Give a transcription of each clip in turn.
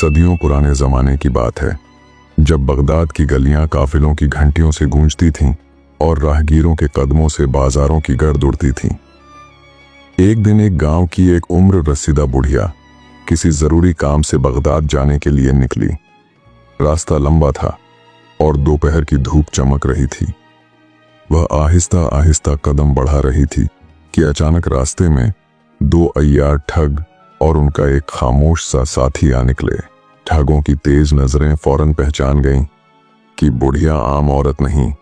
सदियों पुराने जमाने की बात है, जब बगदाद की गलियां काफिलों की घंटियों से गूंजती थीं और राहगीरों के कदमों से बाजारों की गर्द उड़ती थी। एक दिन एक गांव की एक उम्र रसीदा बुढ़िया किसी जरूरी काम से बगदाद जाने के लिए निकली। रास्ता लंबा था और दोपहर की धूप चमक रही थी। वह आहिस्ता आहिस्ता कदम बढ़ा रही थी कि अचानक रास्ते में दो अय्यार ठग और उनका एक खामोश सा साथी आ निकले। ठगों की तेज नजरें फौरन पहचान गईं कि बुढ़िया आम औरत नहीं,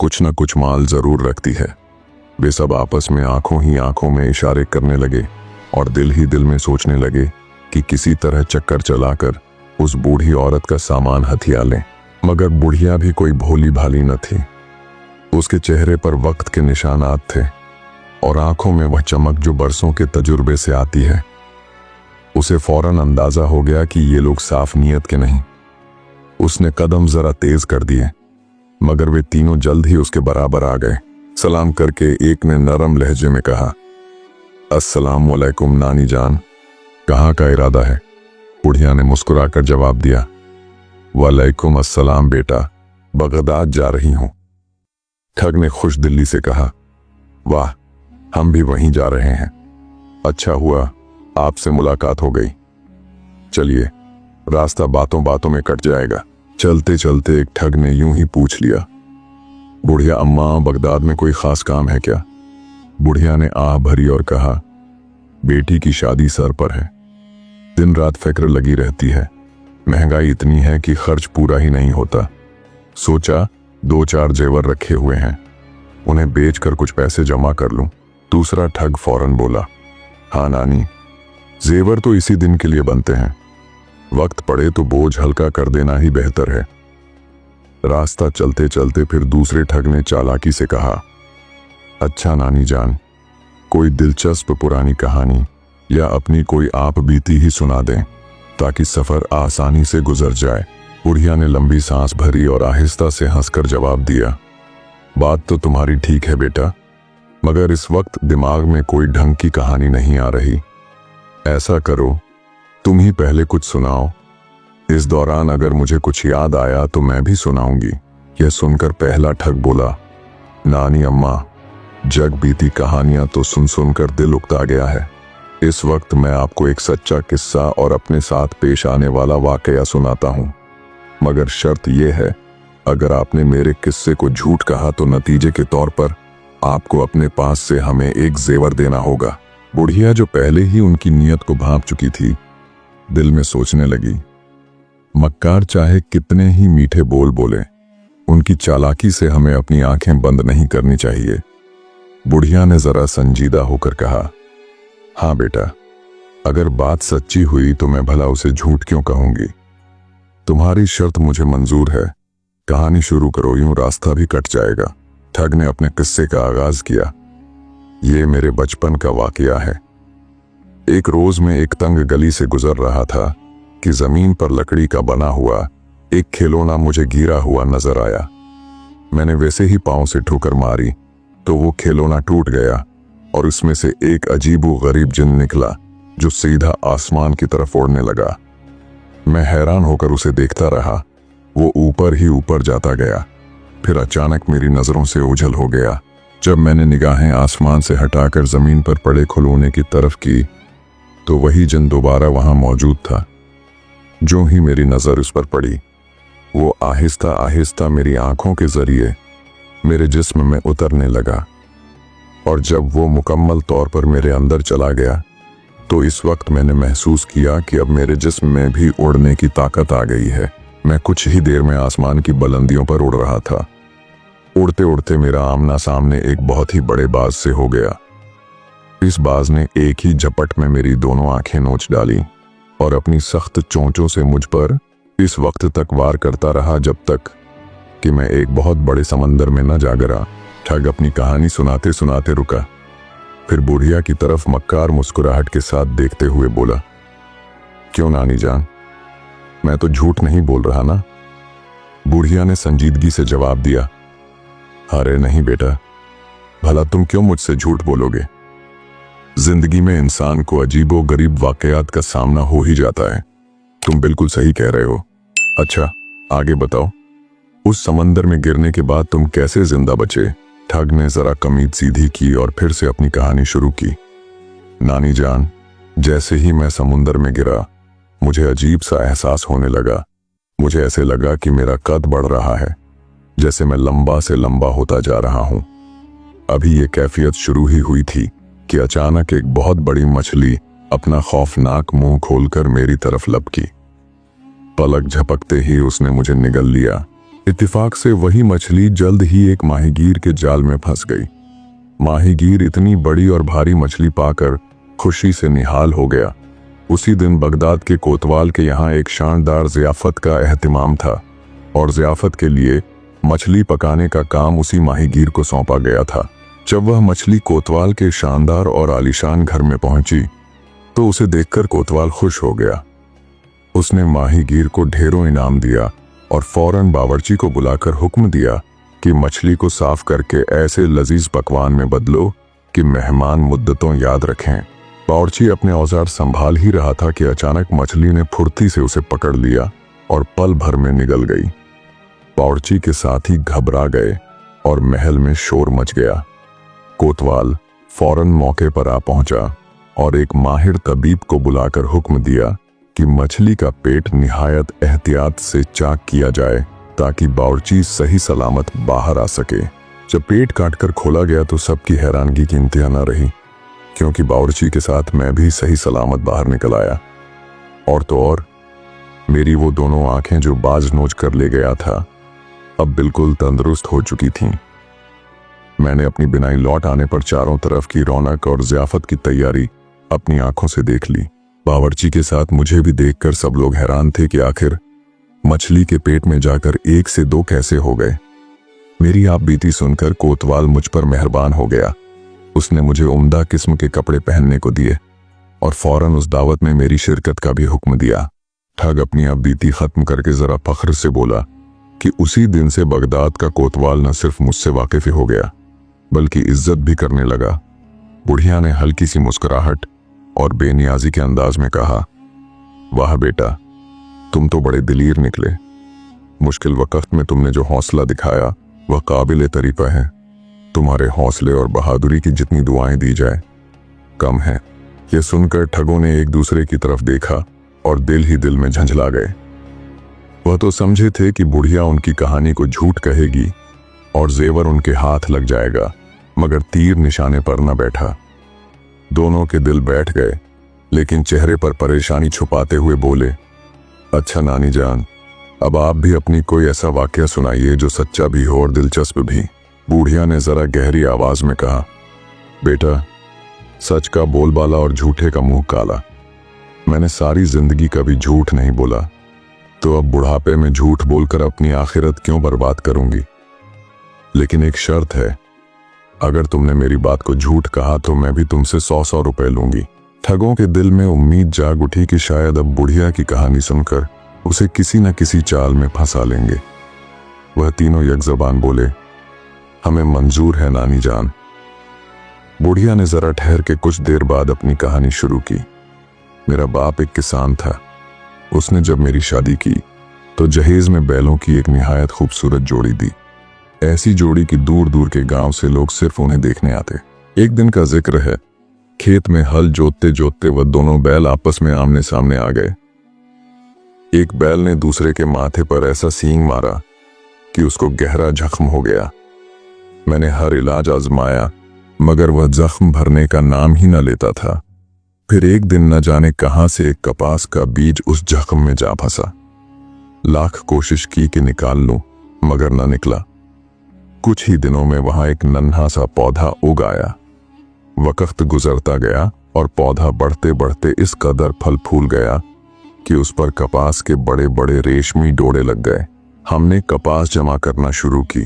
कुछ न कुछ माल जरूर रखती है। वे सब आपस में आंखों ही आंखों में इशारे करने लगे और दिल ही दिल में सोचने लगे कि किसी तरह चक्कर चलाकर उस बूढ़ी औरत का सामान हथिया लें। मगर बुढ़िया भी कोई भोली भाली न थी। उसके चेहरे पर वक्त के निशानात थे और आंखों में वह चमक जो बरसों के तजुर्बे से आती है। उसे फौरन अंदाजा हो गया कि ये लोग साफ नीयत के नहीं। उसने कदम जरा तेज कर दिए, मगर वे तीनों जल्द ही उसके बराबर आ गए। सलाम करके एक ने नरम लहजे में कहा, अस्सलाम वालेकुम नानी जान, कहाँ का इरादा है? बुढ़िया ने मुस्कुराकर जवाब दिया, वालेकुम अस्सलाम बेटा, बगदाद जा रही हूं। ठग ने खुश दिली से कहा, वाह, हम भी वहीं जा रहे हैं। अच्छा हुआ आपसे मुलाकात हो गई। चलिए, रास्ता बातों बातों में कट जाएगा। चलते चलते एक ठग ने यूं ही पूछ लिया, बुढ़िया अम्मा, बगदाद में कोई खास काम है क्या? बुढ़िया ने आह भरी और कहा, बेटी की शादी सर पर है, दिन रात फिक्र लगी रहती है। महंगाई इतनी है कि खर्च पूरा ही नहीं होता। सोचा 2-4 जेवर रखे हुए हैं, उन्हें बेचकर कुछ पैसे जमा कर लूं। दूसरा ठग फौरन बोला, हाँ नानी, जेवर तो इसी दिन के लिए बनते हैं, वक्त पड़े तो बोझ हल्का कर देना ही बेहतर है। रास्ता चलते चलते फिर दूसरे ठग ने चालाकी से कहा, अच्छा नानी जान, कोई दिलचस्प पुरानी कहानी या अपनी कोई आप बीती ही सुना दें ताकि सफर आसानी से गुजर जाए। बुढ़िया ने लंबी सांस भरी और आहिस्ता से हंसकर जवाब दिया, बात तो तुम्हारी ठीक है बेटा, मगर इस वक्त दिमाग में कोई ढंग की कहानी नहीं आ रही। ऐसा करो, तुम ही पहले कुछ सुनाओ, इस दौरान अगर मुझे कुछ याद आया तो मैं भी सुनाऊंगी। यह सुनकर पहला ठग बोला, नानी अम्मा, जग बीती कहानियां तो सुन सुनकर दिल उकता गया है। इस वक्त मैं आपको एक सच्चा किस्सा और अपने साथ पेश आने वाला वाकया सुनाता हूं, मगर शर्त यह है, अगर आपने मेरे किस्से को झूठ कहा तो नतीजे के तौर पर आपको अपने पास से हमें एक जेवर देना होगा। बुढ़िया, जो पहले ही उनकी नीयत को भांप चुकी थी, दिल में सोचने लगी, मक्कार चाहे कितने ही मीठे बोल बोले, उनकी चालाकी से हमें अपनी आंखें बंद नहीं करनी चाहिए। बुढ़िया ने जरा संजीदा होकर कहा, हाँ बेटा, अगर बात सच्ची हुई तो मैं भला उसे झूठ क्यों कहूंगी। तुम्हारी शर्त मुझे मंजूर है, कहानी शुरू करो, यूं रास्ता भी कट जाएगा। ठग ने अपने किस्से का आगाज किया, ये मेरे बचपन का वाकया है। एक रोज मैं एक तंग गली से गुजर रहा था कि जमीन पर लकड़ी का बना हुआ एक खिलौना मुझे गिरा हुआ नजर आया। मैंने वैसे ही पांव से ठोकर मारी तो वो खिलौना टूट गया और उसमें से एक अजीबो गरीब जिन निकला जो सीधा आसमान की तरफ उड़ने लगा। मैं हैरान होकर उसे देखता रहा, वो ऊपर ही ऊपर जाता गया, फिर अचानक मेरी नजरों से ओझल हो गया। जब मैंने निगाहें आसमान से हटाकर जमीन पर पड़े खिलौने की तरफ की तो वही जिन दोबारा वहां मौजूद था। जो ही मेरी नजर उस पर पड़ी, वो आहिस्ता आहिस्ता मेरी आंखों के जरिए मेरे जिस्म में उतरने लगा, और जब वो मुकम्मल तौर पर मेरे अंदर चला गया तो इस वक्त मैंने महसूस किया कि अब मेरे जिस्म में भी उड़ने की ताकत आ गई है। मैं कुछ ही देर में आसमान की बुलंदियों पर उड़ रहा था। उड़ते उड़ते मेरा आमना सामने एक बहुत ही बड़े बाज से हो गया। इस बाज ने एक ही झपट में मेरी दोनों आंखें नोच डाली और अपनी सख्त चोंचों से मुझ पर इस वक्त तक वार करता रहा जब तक कि मैं एक बहुत बड़े समंदर में न जा गिरा। ठग अपनी कहानी सुनाते सुनाते रुका, फिर बुढ़िया की तरफ मक्कार मुस्कुराहट के साथ देखते हुए बोला, क्यों नानी जान, मैं तो झूठ नहीं बोल रहा ना? बुढ़िया ने संजीदगी से जवाब दिया, अरे नहीं बेटा, भला तुम क्यों मुझसे झूठ बोलोगे? जिंदगी में इंसान को अजीबो गरीब वाकयात का सामना हो ही जाता है। तुम बिल्कुल सही कह रहे हो। अच्छा, आगे बताओ। उस समंदर में गिरने के बाद तुम कैसे जिंदा बचे? ठग ने जरा कमीज सीधी की और फिर से अपनी कहानी शुरू की। नानी जान, जैसे ही मैं समुंदर में गिरा, मुझे अजीब सा एहसास होने लगा। मुझे ऐसे लगा कि मेरा कद बढ़ रहा है, जैसे मैं लंबा से लंबा होता जा रहा हूं। अभी ये कैफियत शुरू ही हुई थी कि अचानक एक बहुत बड़ी मछली अपना खौफनाक मुंह खोलकर मेरी तरफ लपकी। पलक झपकते ही उसने मुझे निगल लिया। इत्तेफाक से वही मछली जल्द ही एक माहीगीर के जाल में फंस गई। माहीगीर इतनी बड़ी और भारी मछली पाकर खुशी से निहाल हो गया। उसी दिन बगदाद के कोतवाल के यहाँ एक शानदार ज़ियाफत का एहतिमाम था और ज़ियाफत के लिए मछली पकाने का काम उसी माहीगीर को सौंपा गया था। जब वह मछली कोतवाल के शानदार और आलीशान घर में पहुंची तो उसे देखकर कोतवाल खुश हो गया। उसने माहीगीर को ढेरों इनाम दिया और फौरन बावर्ची को बुलाकर हुक्म दिया कि मछली को साफ करके ऐसे लजीज पकवान में बदलो कि मेहमान मुद्दतों याद रखें। बावर्ची अपने औजार संभाल ही रहा था कि अचानक मछली ने फुर्ती से उसे पकड़ लिया और पल भर में निगल गई। बावर्ची के साथ ही घबरा गए और महल में शोर मच गया। कोतवाल फौरन मौके पर आ पहुंचा और एक माहिर तबीब को बुलाकर हुक्म दिया कि मछली का पेट निहायत एहतियात से चाक किया जाए ताकि बावर्ची सही सलामत बाहर आ सके। जब पेट काटकर खोला गया तो सबकी हैरानगी की इंतहा न रही, क्योंकि बावर्ची के साथ मैं भी सही सलामत बाहर निकल आया। और तो और मेरी वो दोनों आंखें जो बाज नोच कर ले गया था, अब बिल्कुल तंदुरुस्त हो चुकी थीं। मैंने अपनी बिनाई लौट आने पर चारों तरफ की रौनक और ज़ियाफत की तैयारी अपनी आंखों से देख ली। बावर्ची के साथ मुझे भी देखकर सब लोग हैरान थे कि आखिर मछली के पेट में जाकर 1 से 2 कैसे हो गए। मेरी आप बीती सुनकर कोतवाल मुझ पर मेहरबान हो गया। उसने मुझे उम्दा किस्म के कपड़े पहनने को दिए और फौरन उस दावत में मेरी शिरकत का भी हुक्म दिया। ठग अपनी आप बीती खत्म करके जरा फख्र से बोला कि उसी दिन से बगदाद का कोतवाल न सिर्फ मुझसे वाकिफ हो गया बल्कि इज्जत भी करने लगा। बुढ़िया ने हल्की सी मुस्कुराहट और बेनियाजी के अंदाज में कहा, वाह बेटा, तुम तो बड़े दिलीर निकले। मुश्किल वक्त में तुमने जो हौसला दिखाया वह काबिल तारीफ है। तुम्हारे हौसले और बहादुरी की जितनी दुआएं दी जाए कम है। यह सुनकर ठगों ने एक दूसरे की तरफ देखा और दिल ही दिल में झंझला गए। वह तो समझे थे कि बुढ़िया उनकी कहानी को झूठ कहेगी और जेवर उनके हाथ लग जाएगा, मगर तीर निशाने पर न बैठा। दोनों के दिल बैठ गए, लेकिन चेहरे पर परेशानी छुपाते हुए बोले, अच्छा नानी जान, अब आप भी अपनी कोई ऐसा वाकया सुनाइए जो सच्चा भी हो और दिलचस्प भी। बूढ़िया ने जरा गहरी आवाज में कहा, बेटा, सच का बोलबाला और झूठे का मुंह काला। मैंने सारी जिंदगी कभी झूठ नहीं बोला, तो अब बुढ़ापे में झूठ बोलकर अपनी आखिरत क्यों बर्बाद करूंगी। लेकिन एक शर्त है, अगर तुमने मेरी बात को झूठ कहा तो मैं भी तुमसे 100 रुपए लूंगी। ठगों के दिल में उम्मीद जाग उठी कि शायद अब बुढ़िया की कहानी सुनकर उसे किसी न किसी चाल में फंसा लेंगे। वह तीनों यकजबान बोले, हमें मंजूर है नानी जान। बुढ़िया ने जरा ठहर के कुछ देर बाद अपनी कहानी शुरू की। मेरा बाप एक किसान था। उसने जब मेरी शादी की तो जहेज में बैलों की एक निहायत खूबसूरत जोड़ी दी। ऐसी जोड़ी कि दूर दूर के गांव से लोग सिर्फ उन्हें देखने आते। एक दिन का जिक्र है, खेत में हल जोतते जोतते वह दोनों बैल आपस में आमने सामने आ गए। एक बैल ने दूसरे के माथे पर ऐसा सींग मारा कि उसको गहरा जख्म हो गया। मैंने हर इलाज आजमाया, मगर वह जख्म भरने का नाम ही न लेता था। फिर एक दिन न जाने कहां से एक कपास का बीज उस जख्म में जा फंसा। लाख कोशिश की कि निकाल लूं, मगर न निकला। कुछ ही दिनों में वहां एक नन्हा सा पौधा उग आया। वक्त गुजरता गया और पौधा बढ़ते बढ़ते इस कदर फल फूल गया कि उस पर कपास के बड़े बड़े रेशमी डोरे लग गए। हमने कपास जमा करना शुरू की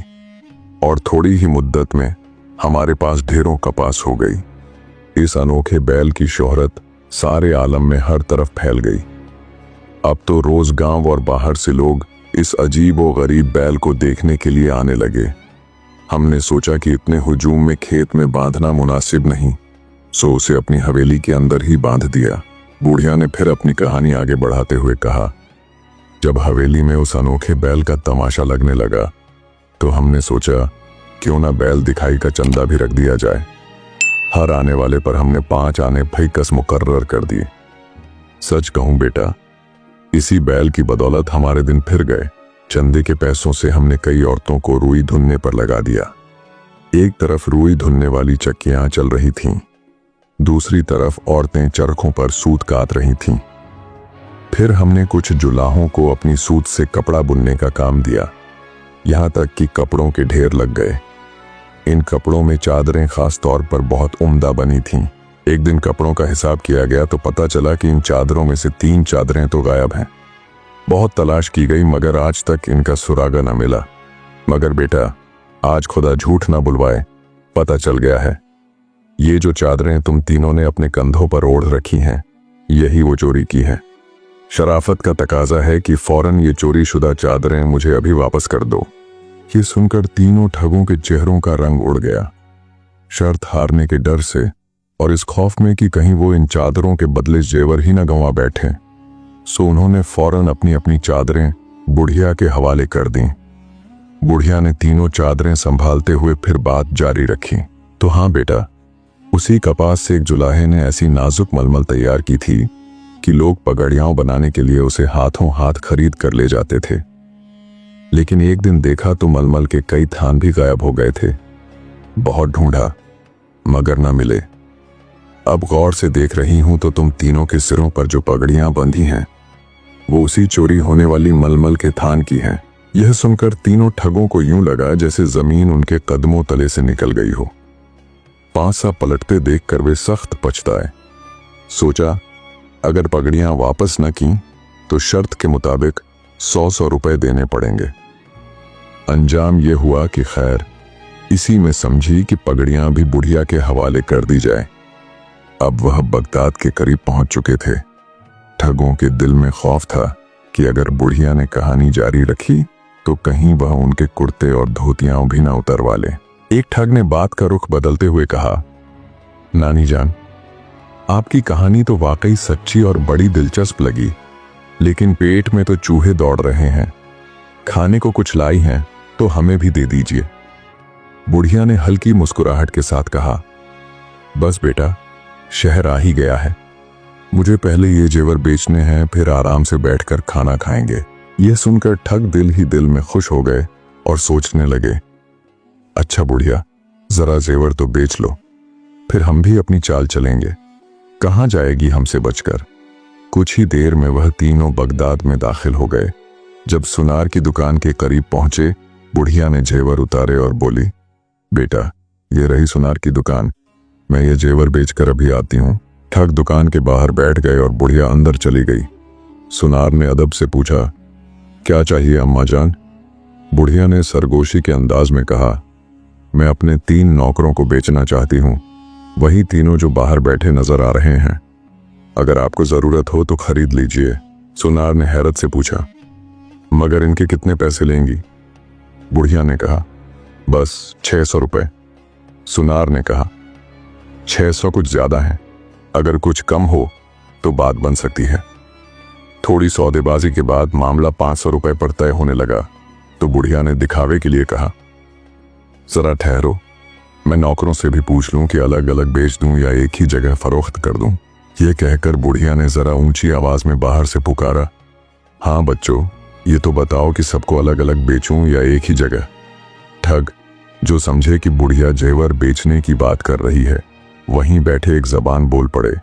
और थोड़ी ही मुद्दत में हमारे पास ढेरों कपास हो गई। इस अनोखे बैल की शोहरत सारे आलम में हर तरफ फैल गई। अब तो रोज गांव और बाहर से लोग इस अजीब व गरीब बैल को देखने के लिए आने लगे। हमने सोचा कि इतने हुजूम में खेत में बांधना मुनासिब नहीं, सो उसे अपनी हवेली के अंदर ही बांध दिया। बुढ़िया ने फिर अपनी कहानी आगे बढ़ाते हुए कहा, जब हवेली में उस अनोखे बैल का तमाशा लगने लगा तो हमने सोचा क्यों ना बैल दिखाई का चंदा भी रख दिया जाए। हर आने वाले पर हमने 5 आने फिक्स मुकर्रर कर दिए। सच कहूं बेटा, इसी बैल की बदौलत हमारे दिन फिर गए। चंदे के पैसों से हमने कई औरतों को रुई धुनने पर लगा दिया। एक तरफ रुई धुनने वाली चक्कियां चल रही थीं, दूसरी तरफ औरतें चरखों पर सूत काट रही थीं। फिर हमने कुछ जुलाहों को अपनी सूत से कपड़ा बुनने का काम दिया, यहां तक कि कपड़ों के ढेर लग गए। इन कपड़ों में चादरें खास तौर पर बहुत उम्दा बनी थीं। एक दिन कपड़ों का हिसाब किया गया तो पता चला कि इन चादरों में से 3 चादरें तो गायब हैं। बहुत तलाश की गई मगर आज तक इनका सुरागा न मिला। मगर बेटा, आज खुदा झूठ ना बुलवाए, पता चल गया है। ये जो चादरें तुम तीनों ने अपने कंधों पर ओढ़ रखी हैं, यही वो चोरी की है। शराफत का तकाजा है कि फौरन ये चोरी शुदा चादरें मुझे अभी वापस कर दो। ये सुनकर तीनों ठगों के चेहरों का रंग उड़ गया। शर्त हारने के डर से और इस खौफ में कि कहीं वो इन चादरों के बदले जेवर ही न गंवा बैठे, सो उन्होंने फौरन अपनी अपनी चादरें बुढ़िया के हवाले कर दी। बुढ़िया ने तीनों चादरें संभालते हुए फिर बात जारी रखी, तो हाँ बेटा, उसी कपास से एक जुलाहे ने ऐसी नाजुक मलमल तैयार की थी कि लोग पगड़ियां बनाने के लिए उसे हाथों हाथ खरीद कर ले जाते थे। लेकिन एक दिन देखा तो मलमल के कई थान भी गायब हो गए थे। बहुत ढूंढा मगर न मिले। अब गौर से देख रही हूं तो तुम तीनों के सिरों पर जो पगड़ियां बंधी हैं वो उसी चोरी होने वाली मलमल के थान की हैं। यह सुनकर तीनों ठगों को यूं लगा जैसे जमीन उनके कदमों तले से निकल गई हो। पांसा पलटते देखकर वे सख्त पछताए। सोचा अगर पगड़ियां वापस न की तो शर्त के मुताबिक 100 रुपए देने पड़ेंगे। अंजाम यह हुआ कि खैर इसी में समझी कि पगड़ियां भी बुढ़िया के हवाले कर दी जाए। अब वह बगदाद के करीब पहुंच चुके थे। ठगों के दिल में खौफ था कि अगर बुढ़िया ने कहानी जारी रखी तो कहीं वह उनके कुर्ते और धोतियां भी ना उतरवा ले। एक ठग ने बात का रुख बदलते हुए कहा, नानी जान, आपकी कहानी तो वाकई सच्ची और बड़ी दिलचस्प लगी, लेकिन पेट में तो चूहे दौड़ रहे हैं। खाने को कुछ लाई हैं तो हमें भी दे दीजिए। बुढ़िया ने हल्की मुस्कुराहट के साथ कहा, बस बेटा, शहर आ ही गया है। मुझे पहले ये जेवर बेचने हैं, फिर आराम से बैठकर खाना खाएंगे। यह सुनकर ठग दिल ही दिल में खुश हो गए और सोचने लगे, अच्छा बुढ़िया, जरा जेवर तो बेच लो, फिर हम भी अपनी चाल चलेंगे। कहाँ जाएगी हमसे बचकर। कुछ ही देर में वह तीनों बगदाद में दाखिल हो गए। जब सुनार की दुकान के करीब पहुंचे, बुढ़िया ने जेवर उतारे और बोली, बेटा, ये रही सुनार की दुकान, मैं ये जेवर बेचकर अभी आती हूँ। ठग दुकान के बाहर बैठ गए और बुढ़िया अंदर चली गई। सुनार ने अदब से पूछा, क्या चाहिए अम्मा जान? बुढ़िया ने सरगोशी के अंदाज में कहा, मैं अपने 3 नौकरों को बेचना चाहती हूँ, वही तीनों जो बाहर बैठे नजर आ रहे हैं। अगर आपको जरूरत हो तो खरीद लीजिए। सुनार ने हैरत से पूछा, मगर इनके कितने पैसे लेंगी? बुढ़िया ने कहा, बस 600 रुपए। सुनार ने कहा, 600 कुछ ज्यादा है, अगर कुछ कम हो तो बात बन सकती है। थोड़ी सौदेबाजी के बाद मामला 500 रुपए पर तय होने लगा तो बुढ़िया ने दिखावे के लिए कहा, जरा ठहरो, मैं नौकरों से भी पूछ लूं कि अलग अलग बेच दूं या एक ही जगह फरोख्त कर दूं। यह कहकर बुढ़िया ने जरा ऊंची आवाज में बाहर से पुकारा, हाँ बच्चों, ये तो बताओ कि सबको अलग अलग बेचूं या एक ही जगह। ठग, जो समझे कि बुढ़िया जेवर बेचने की बात कर रही है, वहीं बैठे एक जबान बोल पड़े,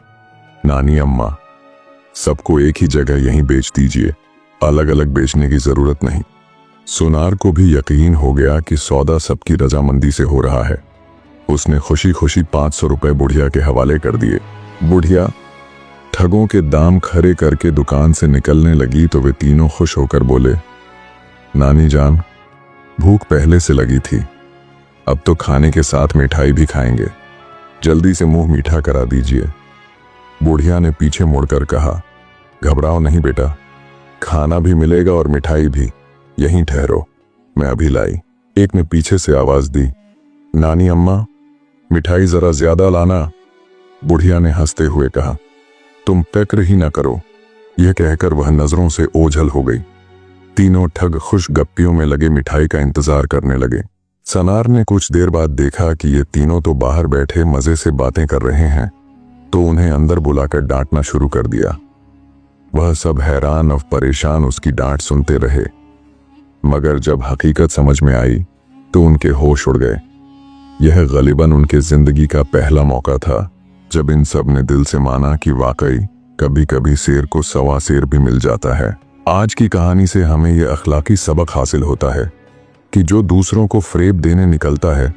नानी अम्मा, सबको एक ही जगह यहीं बेच दीजिए, अलग अलग बेचने की जरूरत नहीं। सुनार को भी यकीन हो गया कि सौदा सबकी रजामंदी से हो रहा है। उसने खुशी खुशी 500 रुपए बुढ़िया के हवाले कर दिए। बुढ़िया ठगों के दाम खरे करके दुकान से निकलने लगी तो वे तीनों खुश होकर बोले, नानी जान, भूख पहले से लगी थी, अब तो खाने के साथ मिठाई भी खाएंगे, जल्दी से मुंह मीठा करा दीजिए। बुढ़िया ने पीछे मुड़कर कहा, घबराओ नहीं बेटा, खाना भी मिलेगा और मिठाई भी, यहीं ठहरो, मैं अभी लाई। एक ने पीछे से आवाज दी, नानी अम्मा, मिठाई जरा ज्यादा लाना। बुढ़िया ने हंसते हुए कहा, तुम फिक्र ही न करो। यह कहकर वह नजरों से ओझल हो गई। तीनों ठग खुश गप्पियों में लगे मिठाई का इंतजार करने लगे। सनार ने कुछ देर बाद देखा कि ये तीनों तो बाहर बैठे मजे से बातें कर रहे हैं, तो उन्हें अंदर बुलाकर डांटना शुरू कर दिया। वह सब हैरान और परेशान उसकी डांट सुनते रहे, मगर जब हकीकत समझ में आई तो उनके होश उड़ गए। यह गलीबन उनके जिंदगी का पहला मौका था जब इन सब ने दिल से माना कि वाकई कभी कभी शेर को सवा शेर भी मिल जाता है। आज की कहानी से हमें यह अखलाकी सबक हासिल होता है कि जो दूसरों को फरेब देने निकलता है